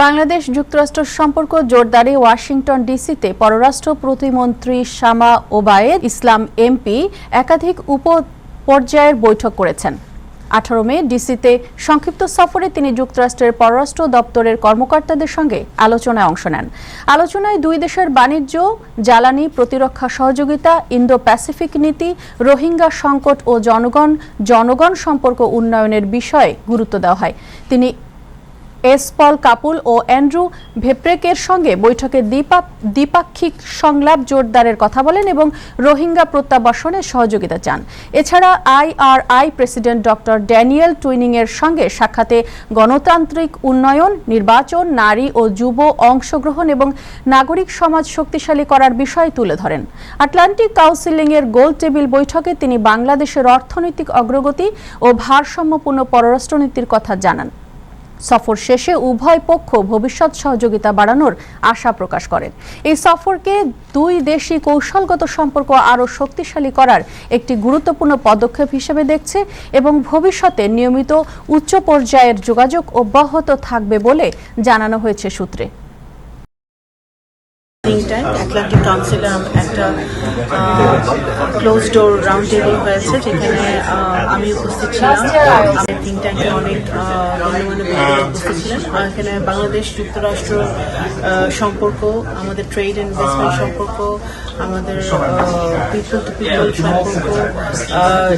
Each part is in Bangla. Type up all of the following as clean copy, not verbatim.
বাংলাদেশ যুক্তরাষ্ট্র সম্পর্ক জোরদারে ওয়াশিংটন ডিসিতে পররাষ্ট্র প্রতিমন্ত্রী শামা ওবায়েদ ইসলাম এমপি একাধিক উপপর্যায়ের বৈঠক করেছেন। 18 মে ডিসিতে সংক্ষিপ্ত সফরে তিনি যুক্তরাষ্ট্রের পররাষ্ট্র দপ্তরের কর্মকর্তাদের সঙ্গে আলোচনায় অংশ নেন। আলোচনায় দুই দেশের বাণিজ্য, জ্বালানি, প্রতিরক্ষা সহযোগিতা, ইন্দো প্যাসিফিক নীতি, রোহিঙ্গা সংকট ও জনগণ সম্পর্ক উন্নয়নের বিষয়ে গুরুত্ব দেওয়া হয়। তিনি পল কাপুল ও অ্যান্ড্রু ভেপ্রেকের সঙ্গে বৈঠকে দ্বিপাক্ষিক সংলাপ জোরদারের কথা বলেন এবং রোহিঙ্গা প্রত্যাবাসনে সহযোগিতা চান। এছাড়া IRI প্রেসিডেন্ট ডক্টর ড্যানিয়েল টুইনিংয়ের সঙ্গে সাক্ষাতে গণতান্ত্রিক উন্নয়ন, নির্বাচন, নারী ও যুব অংশগ্রহণ এবং নাগরিক সমাজ শক্তিশালী করার বিষয় তুলে ধরেন। আটলান্টিক কাউন্সিলের গোল টেবিল বৈঠকে তিনি বাংলাদেশের অর্থনৈতিক অগ্রগতি ও ভারসাম্যপূর্ণ পররাষ্ট্রনীতির কথা জানান। সফর শেষে উভয় পক্ষ ভবিষ্যৎ সহযোগিতা বাড়ানোর আশা প্রকাশ করেন। এই সফরকে দুই দেশই কৌশলগত সম্পর্ক আরও শক্তিশালী করার একটি গুরুত্বপূর্ণ পদক্ষেপ হিসেবে দেখছে এবং ভবিষ্যতে নিয়মিত উচ্চ পর্যায়ের যোগাযোগ অব্যাহত থাকবে বলে জানানো হয়েছে সূত্রে। আটলান্টিক কাউন্সিলে একটা ক্লোজ ডোর রাউন্ড টেবিল হয়েছে, যেখানে আমি উপস্থিত ছিলাম। আমাদের থিঙ্ক ট্যাঙ্কের অনেক গণ্যমান্য ব্যক্তিরা উপস্থিত ছিলেন। এখানে বাংলাদেশ যুক্তরাষ্ট্র সম্পর্ক, আমাদের ট্রেড ইনভেস্টমেন্ট সম্পর্ক, আমাদের পিপল টু পিপল সম্পর্ক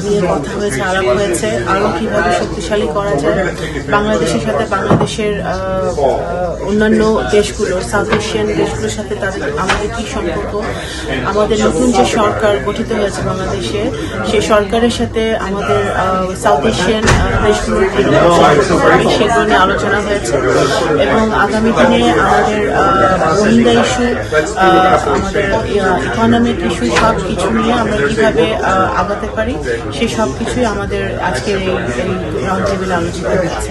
নিয়ে কথা হয়েছে, আলাপ হয়েছে। আরও কীভাবে শক্তিশালী করা যায় বাংলাদেশের সাথে, বাংলাদেশের অন্যান্য দেশগুলোর, সাউথ এশিয়ান দেশগুলোর সাথে আমাদের কি সম্পর্ক, আমাদের নতুন যে সরকার গঠিত হয়েছে বাংলাদেশে, সেই সরকারের সাথে আমাদের সাউথ এশিয়ান দেশগুলোর সেগুলো নিয়ে আলোচনা হয়েছে। এবং আগামী দিনে আমাদের রোহিঙ্গা ইস্যু, আমাদের ইকোনমিক ইস্যু, সব কিছু নিয়ে আমরা কিভাবে আগাতে পারি, সেই সব কিছুই আমাদের আজকের এই রাউন্ড টেবিলে আলোচিত হয়েছে।